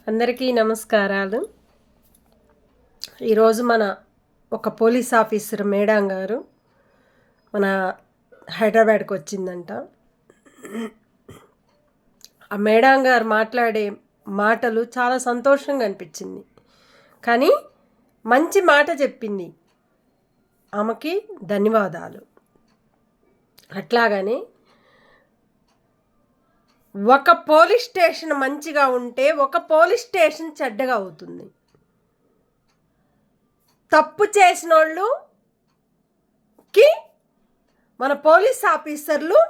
అందరికీ నమస్కారాలు. ఈరోజు మన ఒక పోలీస్ ఆఫీసర్ మేడం గారు మన హైదరాబాద్కి వచ్చిందంట. ఆ మేడం గారు మాట్లాడే మాటలు చాలా సంతోషంగా అనిపించింది. కానీ మంచి మాట చెప్పింది, ఆమెకి ధన్యవాదాలు. అట్లాగని ఒక పోలీస్ స్టేషన్ మంచిగా ఉంటే ఒక పోలీస్ స్టేషన్ చెడ్డగా అవుతుంది. తప్పు చేసిన వాళ్ళకి మన పోలీస్ ఆఫీసర్లు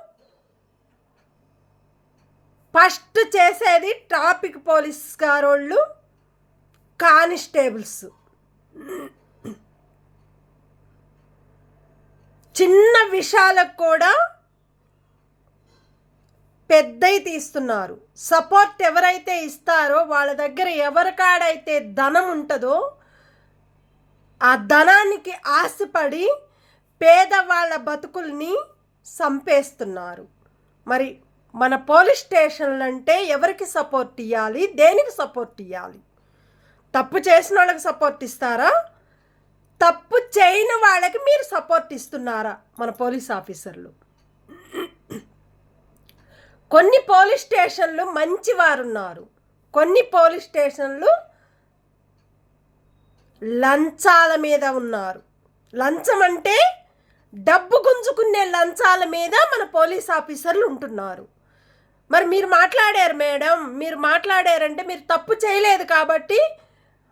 ఫస్ట్ చేసేది ట్రాఫిక్ పోలీస్ గారోళ్ళు, కానిస్టేబుల్స్. చిన్న విషయాలకు కూడా పెద్దవి తీస్తున్నారు. సపోర్ట్ ఎవరైతే ఇస్తారో వాళ్ళ దగ్గర ఎవరికాడైతే ధనం ఉంటుందో ఆ ధనానికి ఆశపడి పేదవాళ్ళ బతుకుల్ని చంపేస్తున్నారు. మరి మన పోలీస్ స్టేషన్లు అంటే ఎవరికి సపోర్ట్ ఇవ్వాలి, దేనికి సపోర్ట్ ఇవ్వాలి? తప్పు చేసిన వాళ్ళకి సపోర్ట్ ఇస్తారా? తప్పు చేయని వాళ్ళకి మీరు సపోర్ట్ ఇస్తున్నారా? మన పోలీస్ ఆఫీసర్లు కొన్ని పోలీస్ స్టేషన్లు మంచివారు ఉన్నారు, కొన్ని పోలీస్ స్టేషన్లు లంచాల మీద ఉన్నారు. లంచం అంటే డబ్బు గుంజుకునే లంచాల మీద మన పోలీస్ ఆఫీసర్లు ఉంటున్నారు. మరి మీరు మాట్లాడారు మేడం, మీరు మాట్లాడారంటే మీరు తప్పు చేయలేదు కాబట్టి,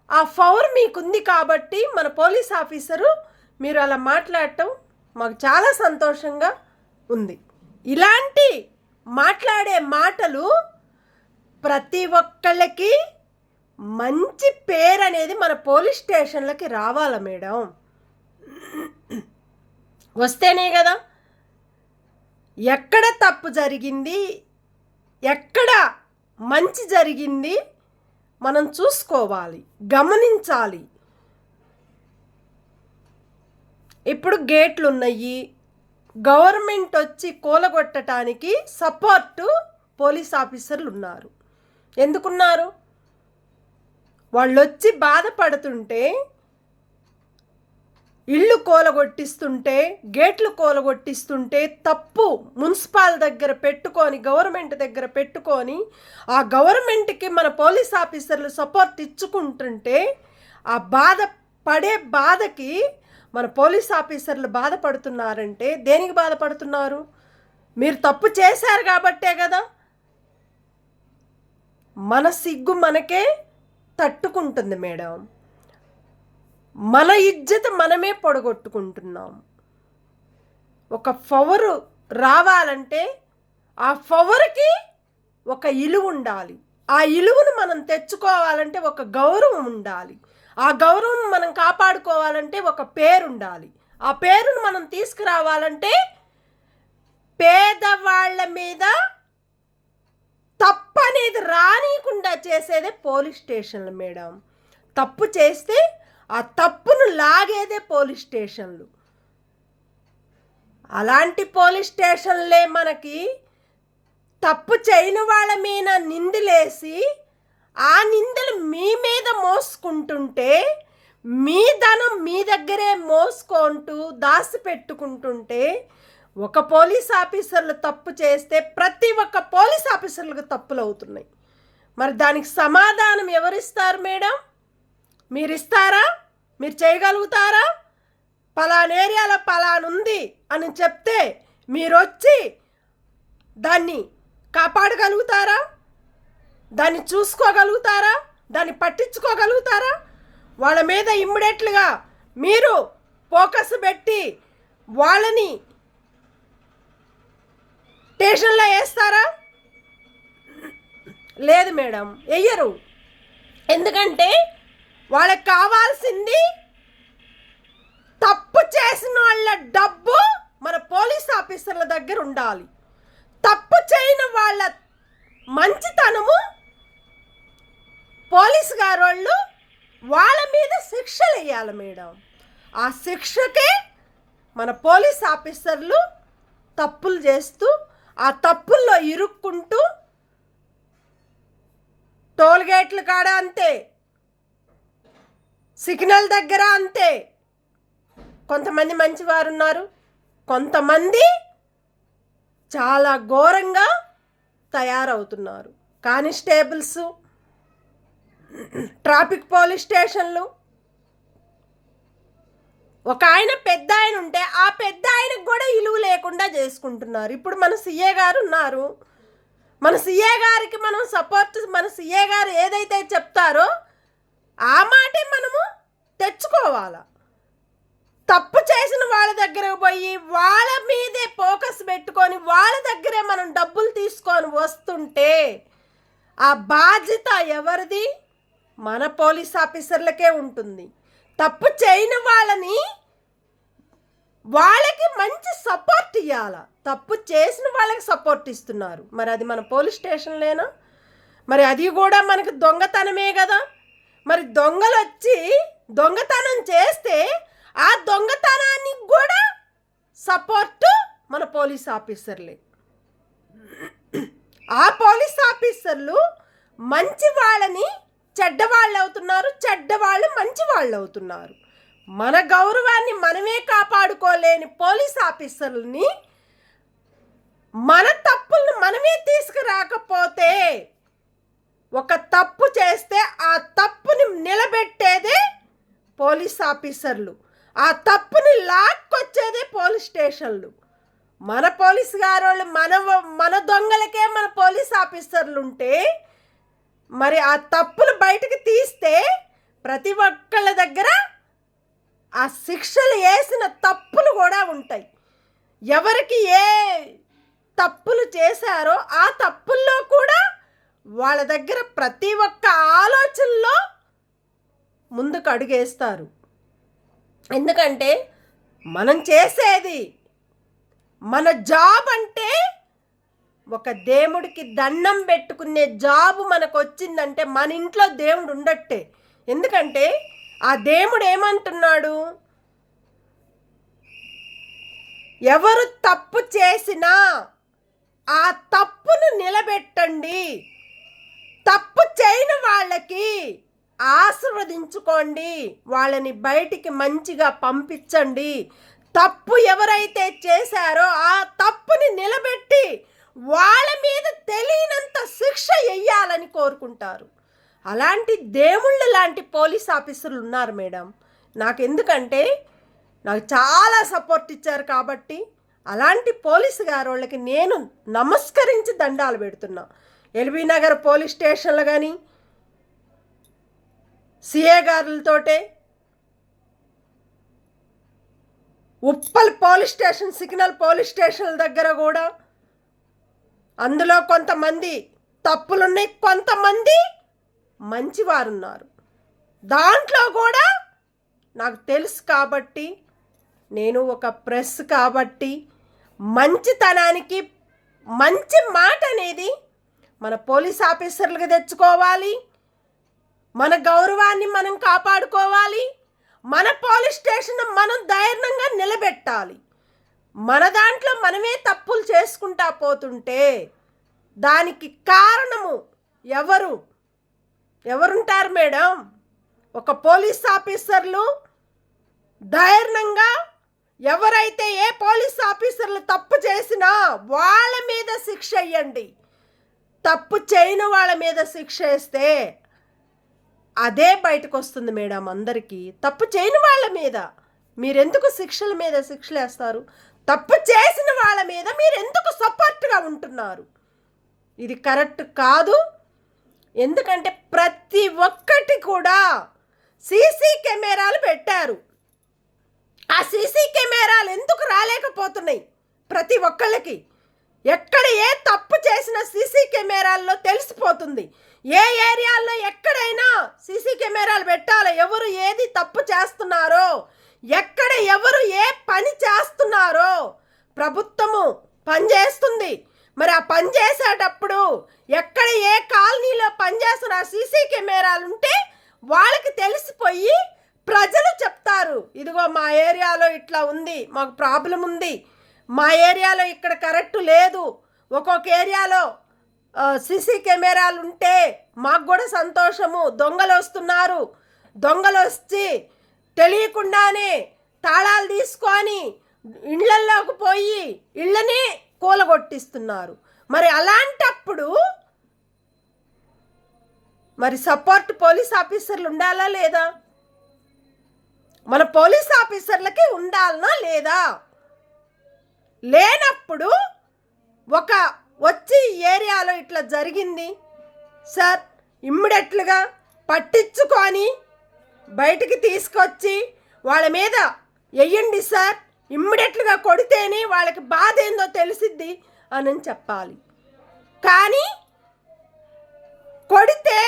ఆ పవర్ మీకుంది కాబట్టి మన పోలీస్ ఆఫీసరు మీరు అలా మాట్లాడటం మాకు చాలా సంతోషంగా ఉంది. ఇలాంటి మాట్లాడే మాటలు ప్రతి ఒక్కళ్ళకి మంచి పేరు అనేది మన పోలీస్ స్టేషన్లకి రావాలా మేడం? వస్తేనే కదా ఎక్కడ తప్పు జరిగింది, ఎక్కడ మంచి జరిగింది మనం చూసుకోవాలి, గమనించాలి. ఇప్పుడు గేట్లు ఉన్నాయి, గవర్నమెంట్ వచ్చి కూలగొట్టడానికి సపోర్టు పోలీస్ ఆఫీసర్లు ఉన్నారు. ఎందుకున్నారు? వాళ్ళు వచ్చి బాధపడుతుంటే, ఇళ్ళు కూలగొట్టిస్తుంటే, గేట్లు కూలగొట్టిస్తుంటే తప్పు మున్సిపాల్ దగ్గర పెట్టుకొని, గవర్నమెంట్ దగ్గర పెట్టుకొని, ఆ గవర్నమెంట్కి మన పోలీస్ ఆఫీసర్లు సపోర్ట్ ఇచ్చుకుంటుంటే ఆ బాధకి మన పోలీస్ ఆఫీసర్లు బాధపడుతున్నారంటే దేనికి బాధపడుతున్నారు? మీరు తప్పు చేశారు కాబట్టే కదా. మన సిగ్గు మనకే తట్టుకుంటుంది మేడం. మన ఇజ్జత్ మనమే పొడగొట్టుకుంటున్నాం. ఒక పవరు రావాలంటే ఆ పవర్కి ఒక ఇలువ ఉండాలి. ఆ ఇలువను మనం తెచ్చుకోవాలంటే ఒక గౌరవం ఉండాలి. ఆ గౌరవం మనం కాపాడుకోవాలంటే ఒక పేరు ఉండాలి. ఆ పేరును మనం తీసుకురావాలంటే పేదవాళ్ళ మీద తప్పు అనేది రానియకుండా చేసేదే పోలీస్ స్టేషన్లు మేడం. తప్పు చేస్తే ఆ తప్పును లాగేదే పోలీస్ స్టేషన్లు. అలాంటి పోలీస్ స్టేషన్లే మనకి తప్పు చేయని వాళ్ళ మీద నిందలేసి ఆ నిందలు మీ మీద మోసుకుంటుంటే, మీ ధనం మీ దగ్గరే మోసుకుంటూ దాచిపెట్టుకుంటుంటే, ఒక పోలీస్ ఆఫీసర్లు తప్పు చేస్తే ప్రతి ఒక్క పోలీస్ ఆఫీసర్లకు తప్పులు అవుతున్నాయి. మరి దానికి సమాధానం ఎవరిస్తారు మేడం? మీరు ఇస్తారా? మీరు చేయగలుగుతారా? పలానా ఏరియాలో పలానుంది అని చెప్తే మీరు వచ్చి దాన్ని కాపాడగలుగుతారా? దాన్ని చూసుకోగలుగుతారా? దాన్ని పట్టించుకోగలుగుతారా? వాళ్ళ మీద ఇమ్మీడియట్లుగా మీరు ఫోకస్ పెట్టి వాళ్ళని స్టేషన్లో వేస్తారా? లేదు మేడం, వెయ్యరు. ఎందుకంటే వాళ్ళకి కావాల్సింది తప్పు చేసిన వాళ్ళ డబ్బు మన పోలీస్ ఆఫీసర్ల దగ్గర ఉండాలి. తప్పు చేయని వాళ్ళ మంచితనము పోలీసు గారోళ్ళు వాళ్ళ మీద శిక్షలు వేయాలి మేడం. ఆ శిక్షకే మన పోలీస్ ఆఫీసర్లు తప్పులు చేస్తూ ఆ తప్పుల్లో ఇరుక్కుంటూ టోల్ గేట్ల కాడ అంతే, సిగ్నల్ దగ్గర అంతే. కొంతమంది మంచివారు ఉన్నారు, కొంతమంది చాలా ఘోరంగా తయారవుతున్నారు. కానిస్టేబుల్స్, ట్రాఫిక్ పోలీస్ స్టేషన్లు. ఒక ఆయన పెద్ద ఆయన ఉంటే ఆ పెద్ద ఆయనకు కూడా ఇలువ లేకుండా చేసుకుంటున్నారు. ఇప్పుడు మన సీఏ గారు ఉన్నారు, మన సీఏ గారికి మనం సపోర్ట్, మన సీఏ గారు ఏదైతే చెప్తారో ఆ మాటే మనము తెచ్చుకోవాలి. తప్పు చేసిన వాళ్ళ దగ్గరకు పోయి వాళ్ళ మీదే ఫోకస్ పెట్టుకొని వాళ్ళ దగ్గరే మనం డబ్బులు తీసుకొని వస్తుంటే ఆ బాధ్యత ఎవరిది? మన పోలీస్ ఆఫీసర్లకే ఉంటుంది. తప్పు చేయని వాళ్ళకి మంచి సపోర్ట్ ఇవ్వాలి. తప్పు చేసిన వాళ్ళకి సపోర్ట్ ఇస్తున్నారు, మరి అది మన పోలీస్ స్టేషన్లేనా? మరి అది కూడా మనకు దొంగతనమే కదా. మరి దొంగలు వచ్చి దొంగతనం చేస్తే ఆ దొంగతనానికి కూడా సపోర్టు మన పోలీస్ ఆఫీసర్లే. ఆ పోలీస్ ఆఫీసర్లు మంచి వాళ్ళని చెడ్డవాళ్ళు అవుతున్నారు, చెడ్డవాళ్ళు మంచి వాళ్ళు అవుతున్నారు. మన గౌరవాన్ని మనమే కాపాడుకోలేని పోలీస్ ఆఫీసర్లని, మన తప్పులను మనమే తీసుకురాకపోతే, ఒక తప్పు చేస్తే ఆ తప్పుని నిలబెట్టేదే పోలీస్ ఆఫీసర్లు, ఆ తప్పుని లాక్కొచ్చేదే పోలీస్ స్టేషన్లు. మన పోలీసు గారోళ్ళు మన దొంగలకే మన పోలీస్ ఆఫీసర్లు ఉంటే, మరి ఆ తప్పులు బయటకు తీస్తే ప్రతి ఒక్కళ్ళ దగ్గర ఆ శిక్షలు వేసిన తప్పులు కూడా ఉంటాయి. ఎవరికి ఏ తప్పులు చేశారో ఆ తప్పుల్లో కూడా వాళ్ళ దగ్గర ప్రతి ఒక్క ఆలోచనలో ముందుకు అడుగేస్తారు. ఎందుకంటే మనం చేసేది మన జాబ్ అంటే ఒక దేవుడికి దండం పెట్టుకునే జాబు మనకు వచ్చిందంటే మన ఇంట్లో దేవుడు ఉండట్టే. ఎందుకంటే ఆ దేవుడు ఏమంటున్నాడు? ఎవరు తప్పు చేసినా ఆ తప్పును నిలబెట్టండి, తప్పు చేయని వాళ్ళకి ఆశీర్వదించుకోండి, వాళ్ళని బయటికి మంచిగా పంపించండి. తప్పు ఎవరైతే చేశారో ఆ తప్పుని నిలబెట్టి వాళ్ళ మీద తెలియనంత శిక్ష వెయ్యాలని కోరుకుంటారు. అలాంటి దేవుళ్ళు లాంటి పోలీస్ ఆఫీసర్లు ఉన్నారు మేడం. ఎందుకంటే నాకు చాలా సపోర్ట్ ఇచ్చారు కాబట్టి అలాంటి పోలీసు గారు వాళ్ళకి నేను నమస్కరించి దండాలు పెడుతున్నా. ఎల్బీ నగర్ పోలీస్ స్టేషన్లు కానీ సిఏ గారులతోటే, Uppal police station, signal police స్టేషన్ల దగ్గర కూడా అందులో కొంతమంది తప్పులున్నాయి, కొంతమంది మంచివారు ఉన్నారు. దాంట్లో కూడా నాకు తెలుసు కాబట్టి, నేను ఒక ప్రెస్ కాబట్టి మంచితనానికి మంచి మాట అనేది మన పోలీస్ ఆఫీసర్లకు తెచ్చుకోవాలి. మన గౌరవాన్ని మనం కాపాడుకోవాలి. మన పోలీస్ స్టేషన్ మనం ధైర్యంగా నిలబెట్టాలి. మన దాంట్లో మనమే తప్పులు చేసుకుంటా పోతుంటే దానికి కారణము ఎవరుంటారు మేడం? ఒక పోలీస్ ఆఫీసర్లు ధైర్యంగా ఎవరైతే ఏ పోలీస్ ఆఫీసర్లు తప్పు చేసినా వాళ్ళ మీద శిక్ష వేయండి. తప్పు చేయని వాళ్ళ మీద శిక్ష వేస్తే అదే బయటకు వస్తుంది మేడం. అందరికీ తప్పు చేయని వాళ్ళ మీద మీరెందుకు శిక్షల మీద శిక్షలు వేస్తారు? తప్పు చేసిన వాళ్ళ మీద మీరెందుకు సపోర్ట్గా ఉంటున్నారు? ఇది కరెక్ట్ కాదు. ఎందుకంటే ప్రతి ఒక్కటి కూడా సీసీ కెమెరాలు పెట్టారు. ఆ సీసీ కెమెరాలు ఎందుకు రాలేకపోతున్నాయి? ప్రతి ఒక్కళ్ళకి ఎక్కడ ఏ తప్పు చేసినా సీసీ కెమెరాల్లో తెలిసిపోతుంది. ఏ ఏరియాల్లో ఎక్కడైనా సీసీ కెమెరాలు పెట్టాలి. ఎవరు ఏది తప్పు చేస్తున్నారో, ఎక్కడ ఎవరు ఏ పని చేస్తున్నారో ప్రభుత్వము పనిచేస్తుంది. మరి ఆ పని చేసేటప్పుడు ఎక్కడ ఏ కాలనీలో పనిచేస్తున్న సీసీ కెమెరాలు ఉంటే వాళ్ళకి తెలిసిపోయి ప్రజలు చెప్తారు, ఇదిగో మా ఏరియాలో ఇట్లా ఉంది, మాకు ప్రాబ్లం ఉంది, మా ఏరియాలో ఇక్కడ కరెక్ట్ లేదు. ఒక్కొక్క ఏరియాలో సీసీ కెమెరాలు ఉంటే మాకు కూడా సంతోషము. దొంగలు వస్తున్నారు, దొంగలు వచ్చి తెలియకుండానే తాళాలు తీసుకొని ఇళ్లల్లోకి పోయి ఇళ్ళని కూలగొట్టిస్తున్నారు. మరి అలాంటప్పుడు మరి సపోర్ట్ పోలీస్ ఆఫీసర్లు ఉండాలా లేదా? మన పోలీస్ ఆఫీసర్లకి ఉండాలనా లేదా? లేనప్పుడు ఒక వచ్చి ఏరియాలో ఇట్లా జరిగింది సార్, ఇమ్మీడియట్లుగా పట్టించుకొని బయటికి తీసుకొచ్చి వాళ్ళ మీద వెయ్యండి సార్, ఇమ్మీడియట్లుగా కొడితేనే వాళ్ళకి బాధ ఏందో తెలిసిద్ది అని చెప్పాలి. కానీ కొడితే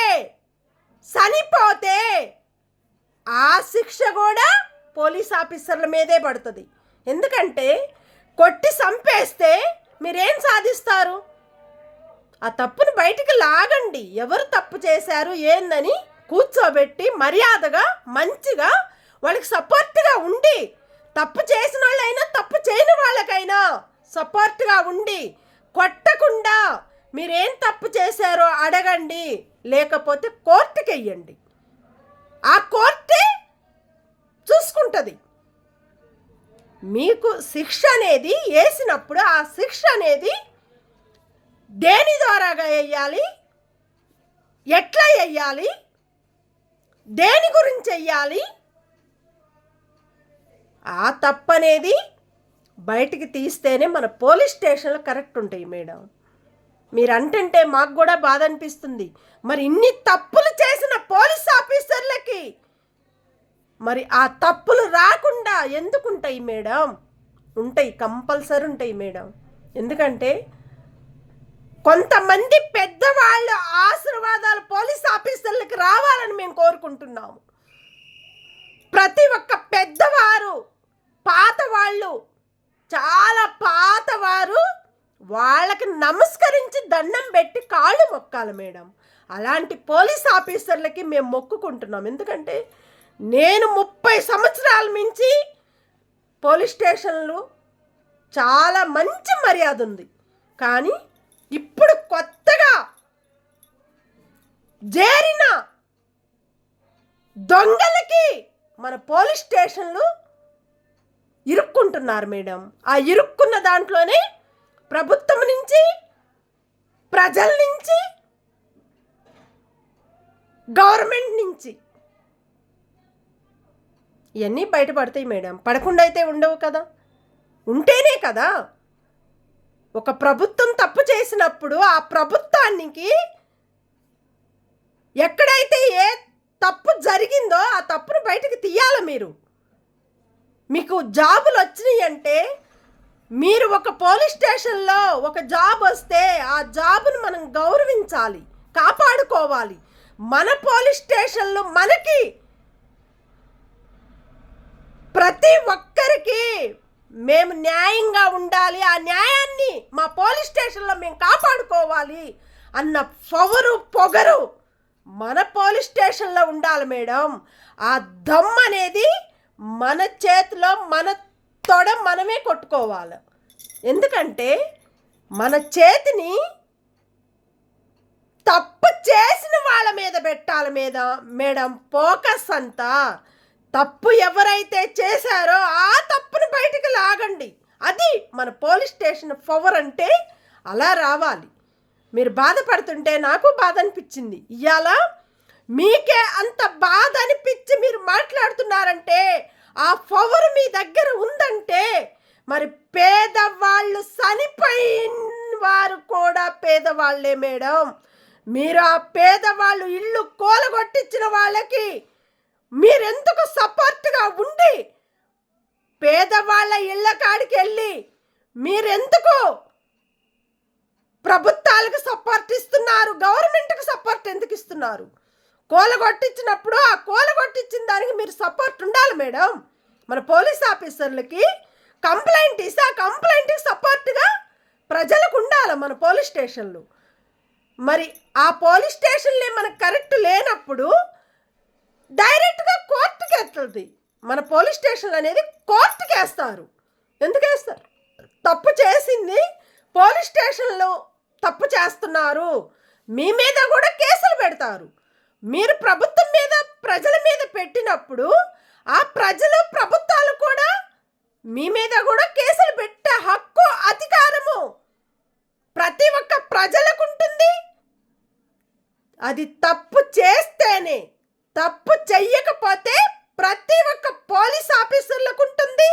చనిపోతే ఆ శిక్ష కూడా పోలీస్ ఆఫీసర్ల మీదే పడుతుంది. ఎందుకంటే కొట్టి చంపేస్తే మీరేం సాధిస్తారు? ఆ తప్పును బయటికి లాగండి. ఎవరు తప్పు చేశారు ఏందని కూర్చోబెట్టి మర్యాదగా మంచిగా వాళ్ళకి సపోర్ట్గా ఉండి, తప్పు చేసిన వాళ్ళైనా తప్పు చేయని వాళ్ళకైనా సపోర్ట్గా ఉండి, కొట్టకుండా మీరేం తప్పు చేశారో అడగండి, లేకపోతే కోర్టుకి వెయ్యండి. ఆ కోర్టే చూసుకుంటుంది. మీకు శిక్ష అనేది వేసినప్పుడు ఆ శిక్ష అనేది దేని ద్వారాగా వేయాలి, ఎట్లా వేయాలి, దేని గురించి వేయాలి, ఆ తప్పనేది బయటికి తీస్తేనే మన పోలీస్ స్టేషన్లు కరెక్ట్ ఉంటాయి మేడం. మీరు అంటుంటే మాకు కూడా బాధ అనిపిస్తుంది. మరి ఇన్ని తప్పులు చేసిన పోలీస్ ఆఫీసర్లకి మరి ఆ తప్పులు రాకుండా ఎందుకుంటాయి మేడం? ఉంటాయి, కంపల్సరీ ఉంటాయి మేడం. ఎందుకంటే కొంతమంది పెద్దవాళ్ళ ఆశీర్వాదాలు పోలీస్ ఆఫీసర్లకి రావాలని మేము కోరుకుంటున్నాము. ప్రతి ఒక్క పెద్దవారు, పాతవాళ్ళు, చాలా పాతవారు వాళ్ళకి నమస్కరించి దండం పెట్టి కాళ్ళు మొక్కాలి మేడం. అలాంటి పోలీస్ ఆఫీసర్లకి మేము మొక్కుకుంటున్నాం. ఎందుకంటే నేను 30 సంవత్సరాల నుంచి పోలీస్ స్టేషన్లు చాలా మంచి మర్యాద ఉంది. కానీ ఇప్పుడు కొత్తగా చేరిన దొంగలకి మన పోలీస్ స్టేషన్లు ఇరుక్కుంటున్నారు మేడం. ఆ ఇరుక్కున్న దాంట్లోనే ప్రభుత్వం నుంచి, ప్రజల నుంచి, గవర్నమెంట్ నుంచి ఇవన్నీ బయటపడతాయి మేడం. పడకుండా అయితే ఉండవు కదా, ఉంటేనే కదా. ఒక ప్రభుత్వం తప్పు చేసినప్పుడు ఆ ప్రభుత్వానికి ఎక్కడైతే ఏ తప్పు జరిగిందో ఆ తప్పును బయటకు తీయాలి. మీకు జాబులు వచ్చినాయి అంటే మీరు ఒక పోలీస్ స్టేషన్లో ఒక జాబ్ వస్తే ఆ జాబును మనం గౌరవించాలి, కాపాడుకోవాలి. మన పోలీస్ స్టేషన్లు మనకి ప్రతి ఒక్కరికి మేము న్యాయంగా ఉండాలి, ఆ న్యాయాన్ని మా పోలీస్ స్టేషన్లో మేము కాపాడుకోవాలి అన్న పొగరు మన పోలీస్ స్టేషన్లో ఉండాలి మేడం. ఆ దమ్ అనేది మన చేతిలో, మన తొడ మనమే కొట్టుకోవాలి. ఎందుకంటే మన చేతిని తప్పు చేసిన వాళ్ళ మీద పెట్టాలి మేడం. ఫోకస్ అంతా తప్పు ఎవరైతే చేశారో ఆ తప్పుని బయటికి లాగండి. అది మన పోలీస్ స్టేషన్ పవర్ అంటే అలా రావాలి. మీరు బాధపడుతుంటే నాకు బాధ అనిపించింది. ఇవాళ మీకే అంత బాధ అనిపించి మీరు మాట్లాడుతున్నారంటే ఆ పవర్ మీ దగ్గర ఉందంటే మరి పేదవాళ్ళు, చనిపోయిన వారు కూడా పేదవాళ్లే మేడం. మీరు ఆ పేదవాళ్ళు ఇల్లు కూలగొట్టించిన వాళ్ళకి మీరెందుకు సపోర్ట్గా ఉండి పేదవాళ్ళ ఇళ్ళ కాడికి వెళ్ళి మీరెందుకు ప్రభుత్వాలకు సపోర్ట్ ఇస్తున్నారు? గవర్నమెంట్కి సపోర్ట్ ఎందుకు ఇస్తున్నారు? కూలగొట్టించినప్పుడు ఆ కూలగొట్టించిన దానికి మీరు సపోర్ట్ ఉండాలి మేడం. మన పోలీస్ ఆఫీసర్లకి కంప్లైంట్ ఇస్తే ఆ కంప్లైంట్కి సపోర్ట్గా ప్రజలకు ఉండాలి మన పోలీస్ స్టేషన్లు. మరి ఆ పోలీస్ స్టేషన్లే మనకు కరెక్ట్ లేనప్పుడు డైరెక్ట్గా కోర్టుకి వెళ్తుంది. మన పోలీస్ స్టేషన్లు అనేది కోర్టుకి వేస్తారు. ఎందుకు వేస్తారు? తప్పు చేసింది పోలీస్ స్టేషన్లో తప్పు చేస్తున్నారు, మీ మీద కూడా కేసులు పెడతారు. మీరు ప్రభుత్వం మీద ప్రజల మీద పెట్టినప్పుడు ఆ ప్రజలు ప్రభుత్వాలు కూడా మీ మీద కూడా కేసులు పెట్టే హక్కు అధికారము ప్రతి ఒక్క ప్రజలకు ఉంటుంది. అది తప్పు చేస్తేనే, తప్పు చెయ్యకపోతే ప్రతి ఒక్క పోలీస్ ఆఫీసర్లకు ఉంటుంది,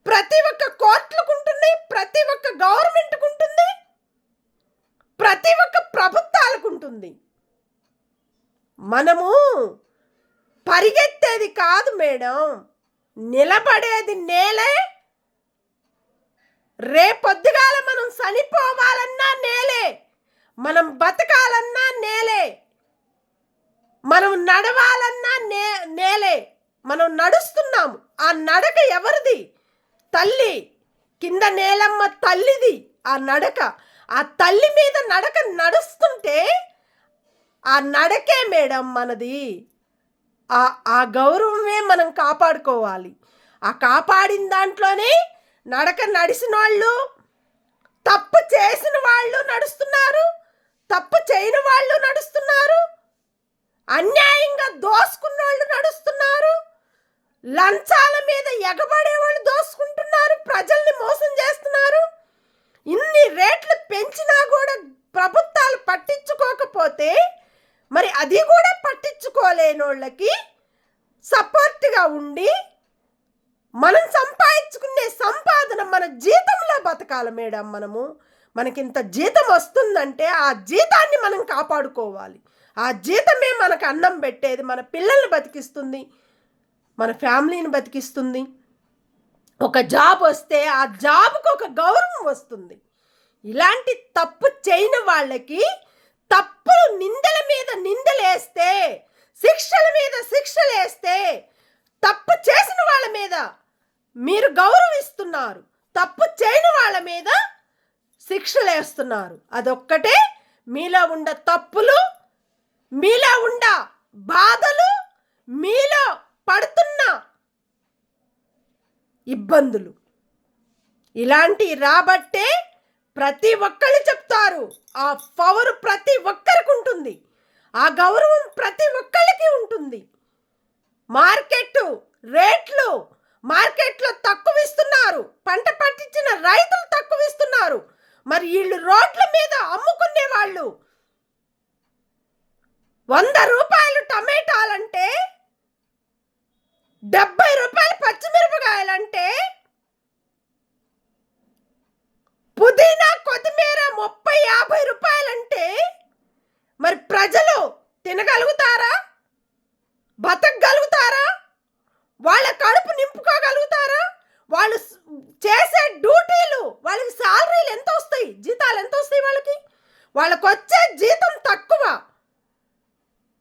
ప్రతి ఒక్క కోర్టులకు ఉంటుంది, ప్రతి ఒక్క గవర్నమెంట్కు ఉంటుంది, ప్రతి ఒక్క ప్రభుత్వాలకు ఉంటుంది. మనము పరిగెత్తేది కాదు మేడం, నిలబడేది నేలే. రేపొద్దుగాల మనం చనిపోవాలన్నా నేలే, మనం బతకాలన్నా నేలే, మనం నడవాలన్నా నేలే. మనం నడుస్తున్నాము, ఆ నడక ఎవరిది? తల్లి, కింద నేలమ్మ తల్లిది ఆ నడక. ఆ తల్లి మీద నడక నడుస్తుంటే ఆ నడకే మేడం మనది. ఆ గౌరవమే మనం కాపాడుకోవాలి. ఆ కాపాడిన దాంట్లోనే నడక నడిచిన వాళ్ళు, తప్పు చేసిన వాళ్ళు నడుస్తున్నారు, తప్పు చేయని వాళ్ళు నడుస్తున్నారు, అన్యాయంగా దోసుకున్న వాళ్ళు నడుస్తున్నారు, లంచాల మీద ఎగబడే వాళ్ళు దోసుకుంటున్నారు, ప్రజల్ని మోసం చేస్తున్నారు. ఇన్ని రేట్లు పెంచినా కూడా ప్రభుత్వాలు పట్టించుకోకపోతే మరి అది కూడా పట్టించుకోలేని వాళ్ళకి సపోర్ట్గా ఉండి మనం సంపాదించుకునే సంపాదన మన జీతంలో బతకాలి మేడం. మనకింత జీతం వస్తుందంటే ఆ జీతాన్ని మనం కాపాడుకోవాలి. ఆ జీతమే మనకు అన్నం పెట్టేది, మన పిల్లల్ని బతికిస్తుంది, మన ఫ్యామిలీని బతికిస్తుంది. ఒక జాబ్ వస్తే ఆ జాబ్కు ఒక గౌరవం వస్తుంది. ఇలాంటి తప్పు చేయని వాళ్ళకి తప్పులు నిందల మీద నిందలేస్తే, శిక్షల మీద శిక్షలు వేస్తే, తప్పు చేసిన వాళ్ళ మీద మీరు గౌరవిస్తున్నారు, తప్పు చేయని వాళ్ళ మీద శిక్షలు వేస్తున్నారు. అదొక్కటే మీలో ఉండ తప్పులు, మీలో ఉండ బాధలు, మీలో పడుతున్న ఇబ్బందులు. ఇలాంటి రాబట్టే ప్రతి ఒక్కళ్ళు చెప్తారు. ఆ పవర్ ప్రతి ఒక్కరికి ఉంటుంది, ఆ గౌరవం ప్రతి ఒక్కళ్ళకి ఉంటుంది. రేట్లు మార్కెట్లో తక్కువ ఇస్తున్నారు, పంట పండించిన రైతులు తక్కువ ఇస్తున్నారు. మరి వీళ్ళు రోడ్ల మీద అమ్ముకునే వాళ్ళు 100 రూపాయలు టమాటాలంటే, 70 రూపాయలు పచ్చిమిరపకాయలంటే, పుదీనా కొత్తిమీర 30-50 రూపాయలంటే మరి ప్రజలు తినగలుగుతారా? బతకగలుగుతారా? వాళ్ళ కడుపు నింపుకోగలుగుతారా? వాళ్ళు చేసే డ్యూటీలు, వాళ్ళకి శాలరీలు ఎంత వస్తాయి, జీతాలు ఎంత వస్తాయి? వాళ్ళకి వచ్చే జీతం తక్కువ,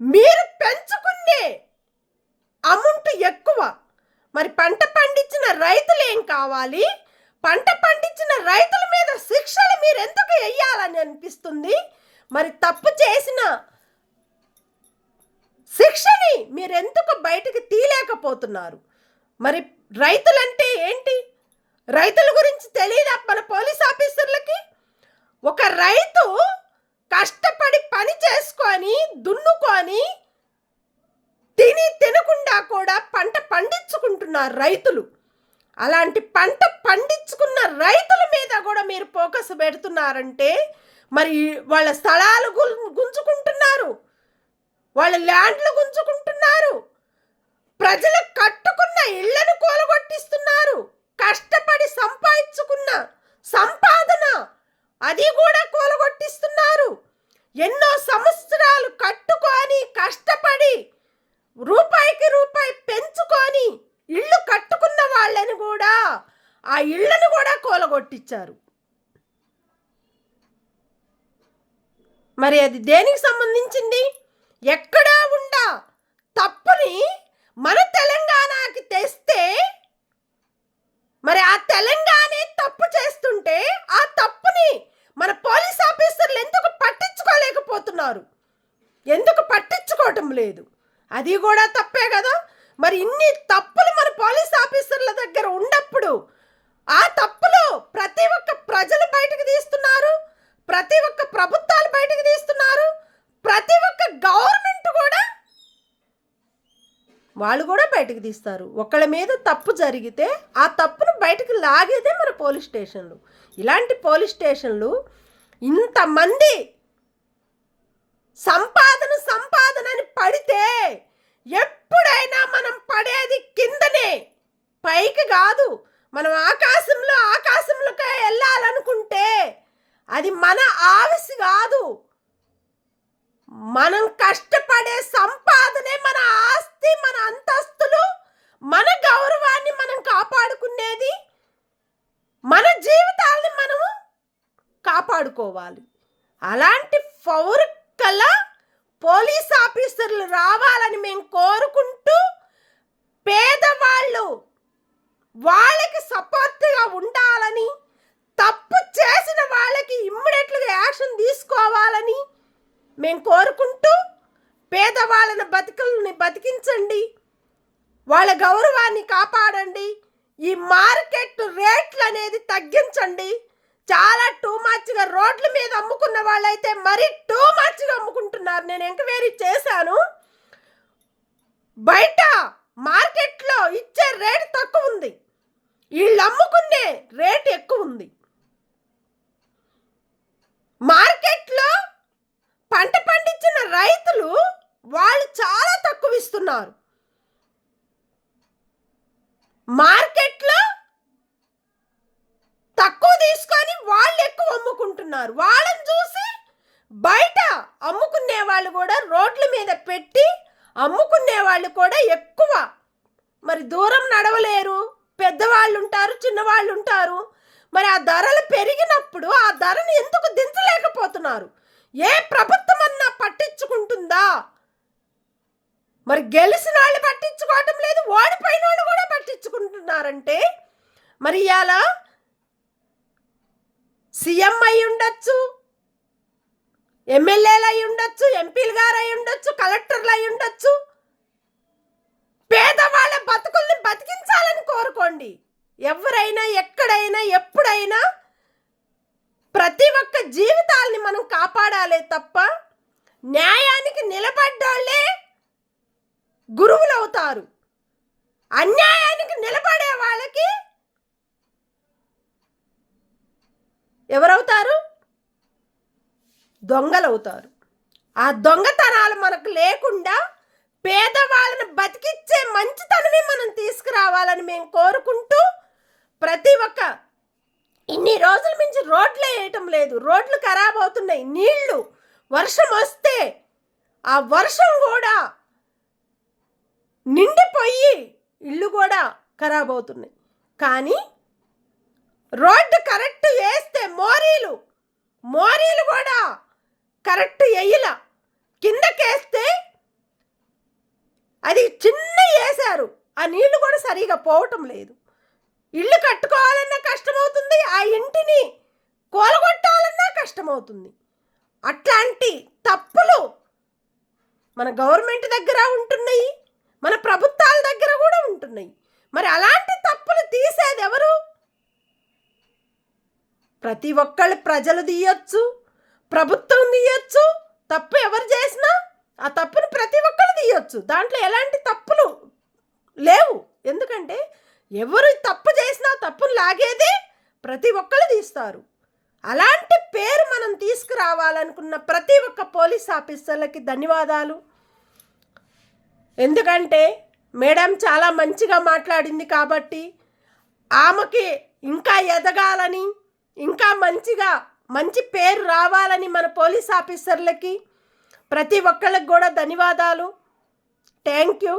మీరు పెంచుకునే అమౌంట్ ఎక్కువ. మరి పంట పండించిన రైతులు ఏం కావాలి? పంట పండించిన రైతుల మీద శిక్షలు మీరు ఎందుకు వేయాలని అనిపిస్తుంది? మరి తప్పు చేసిన శిక్షని మీరు ఎందుకు బయటకు తీయలేకపోతున్నారు? మరి రైతులంటే ఏంటి? రైతుల గురించి తెలియదా మన పోలీస్ ఆఫీసర్లకి? ఒక రైతు కష్టపడి పని చేసుకొని దున్నుకొని తినకుండా కూడా పంట పండించుకుంటున్నారు రైతులు. అలాంటి పంట పండించుకున్న రైతుల మీద కూడా మీరు ఫోకస్ పెడుతున్నారంటే మరి వాళ్ళ స్థలాలు గుంజుకుంటున్నారు, వాళ్ళ ల్యాండ్లు గుంజుకుంటున్నారు, ప్రజలు కట్టుకున్న ఇళ్లను కూలగొట్టిస్తున్నారు, కష్టపడి సంపాదించుకున్న సంపాదన అది కూడా కూలగొట్టిస్తున్నారు. ఎన్నో సంవత్సరాలు కట్టుకొని కష్టపడి రూపాయికి రూపాయి పెంచుకొని ఇళ్ళు కట్టుకున్న వాళ్ళని కూడా, ఆ ఇళ్లను కూడా కూలగొట్టించారు. మరి అది దేనికి సంబంధించింది? ఎక్కడా ఉండా తప్పుని మన తెలంగాణకి తెస్తే మరి ఆ తెలంగాణే తప్పు చేస్తుంటే ఆ తప్పుని మన పోలీస్ ఆఫీసర్లు ఎందుకు పట్టించుకోలేకపోతున్నారు? ఎందుకు పట్టించుకోవటం లేదు? అది కూడా తప్పే కదా. మరి ఇన్ని తప్పులు మన పోలీస్ ఆఫీసర్ల దగ్గర ఉన్నప్పుడు ఆ తప్పులు ప్రతి ఒక్క ప్రజలు బయటకు తీస్తున్నారు, ప్రతి ఒక్క ప్రభుత్వాలు బయటకు తీస్తున్నారు. ప్రతి ఒక్క గవర్నమెంట్ కూడా వాళ్ళు కూడా బయటకు తీస్తారు. ఒకళ్ళ మీద తప్పు జరిగితే ఆ తప్పును బయటకు లాగేదే మన పోలీస్ స్టేషన్లు. ఇలాంటి పోలీస్ స్టేషన్లు ఇంతమంది సంపాదన అని పడితే ఎప్పుడైనా మనం పడేది కిందనే, పైకి కాదు. మనం ఆకాశంలోకి వెళ్ళాలనుకుంటే అది మన ఆవిసి కాదు. మనం కష్టపడే సంపాదనే మన ఆస్తి, మన అంతస్తులు, మన గౌరవాన్ని మనం కాపాడుకునేది. మన జీవితాలని మనము కాపాడుకోవాలి. అలాంటి పౌరుల పోలీస్ ఆఫీసర్లు రావాలని మేము కోరుకుంటూ, పేదవాళ్ళు వాళ్ళకి సపోర్ట్గా ఉండాలని, తప్పు చేసిన వాళ్ళకి ఇమ్మీడియట్గా యాక్షన్ తీసుకోవాలని మేము కోరుకుంటూ, పేదవాళ్ళని బతికించండి, వాళ్ళ గౌరవాన్ని కాపాడండి, ఈ మార్కెట్ రేట్లు అనేది తగ్గించండి. చాలా టూ మచ్గా రోడ్ల మీద అమ్ముకున్న వాళ్ళైతే మరీ టూ మచ్గా అమ్ముకుంటున్నారు. నేను ఎంక్వైరీ చేశాను. బయట మార్కెట్లో ఇచ్చే రేటు తక్కువ ఉంది, వీళ్ళు అమ్ముకునే రేటు ఎక్కువ ఉంది. మార్కెట్లో పంట పండించిన రైతులు వాళ్ళు చాలా తక్కువ ఇస్తున్నారు. మార్కెట్లో తక్కువ తీసుకొని వాళ్ళు ఎక్కువ అమ్ముకుంటున్నారు. వాళ్ళని చూసి బయట అమ్ముకునే వాళ్ళు కూడా రోడ్ల మీద పెట్టి అమ్ముకునే వాళ్ళు కూడా ఎక్కువ. మరి దూరం నడవలేరు, పెద్దవాళ్ళు ఉంటారు, చిన్నవాళ్ళు ఉంటారు. మరి ఆ ధరలు పెరిగినప్పుడు ఆ ధరను ఎందుకు దించలేకపోతున్నారు? ఏ ప్రభుత్వం అన్నా పట్టించుకుంటుందా? మరి గెలిచిన వాళ్ళు పట్టించుకోవటం లేదు, ఓడిపోయిన వాళ్ళు కూడా పట్టించుకుంటున్నారంటే మరి ఇవాళ సీఎం అయి ఉండొచ్చు, ఎమ్మెల్యేలు అయి ఉండొచ్చు, ఎంపీలు గారు అయి ఉండొచ్చు, కలెక్టర్లు అయి ఉండొచ్చు. పేదవాళ్ళ బతుకుల్ని బతికించాలని కోరుకోండి. ఎవరైనా ఎక్కడైనా ఎప్పుడైనా ప్రతి ఒక్క జీవితాల్ని మనం కాపాడాలే తప్ప, న్యాయానికి నిలబడ్డోళ్ళే గురువులు అవుతారు. అన్యాయానికి నిలబడే వాళ్ళకి ఎవరవుతారు? దొంగలవుతారు. ఆ దొంగతనాలు మనకు లేకుండా పేదవాళ్ళని బతికిచ్చే మంచితనమే మనం తీసుకురావాలని మేము కోరుకుంటూ, ప్రతి ఒక్క ఇన్ని రోజుల నుంచి రోడ్లు వేయటం లేదు, రోడ్లు ఖరాబ్ అవుతున్నాయి. నీళ్లు వర్షం వస్తే ఆ వర్షం కూడా నిండిపోయి ఇళ్ళు కూడా ఖరాబ్ అవుతున్నాయి. కానీ రోడ్డు కరెక్ట్ వేస్తే మోరీలు కూడా కరెక్ట్ వేయలా. కిందకేస్తే అది చిన్న వేశారు, ఆ నీళ్లు కూడా సరిగా పోవటం లేదు. ఇల్లు కట్టుకోవాలన్నా కష్టమవుతుంది, ఆ ఇంటిని కూలగొట్టాలన్నా కష్టమవుతుంది. అట్లాంటి తప్పులు మన గవర్నమెంట్ దగ్గర ఉంటున్నాయి, మన ప్రభుత్వాల దగ్గర కూడా ఉంటున్నాయి. మరి అలాంటి తప్పులు తీసేది ఎవరు? ప్రతి ఒక్కళ్ళు ప్రజలు తీయొచ్చు, ప్రభుత్వం తీయొచ్చు. తప్పు ఎవరు చేసినా ఆ తప్పును ప్రతి ఒక్కళ్ళు తీయొచ్చు. దాంట్లో ఎలాంటి తప్పులు లేవు. ఎందుకంటే ఎవరు తప్పు చేసినా తప్పును లాగేదే ప్రతి ఒక్కళ్ళు తీస్తారు. అలాంటి పేరు మనం తీసుకురావాలనుకున్న ప్రతి ఒక్క పోలీస్ ఆఫీసర్లకి ధన్యవాదాలు. ఎందుకంటే మేడం చాలా మంచిగా మాట్లాడింది కాబట్టి ఆమెకి ఇంకా ఎదగాలని, ఇంకా మంచి పేరు రావాలని మన పోలీస్ ఆఫీసర్లకి ప్రతి ఒక్కళ్ళకి కూడా ధన్యవాదాలు. Thank you.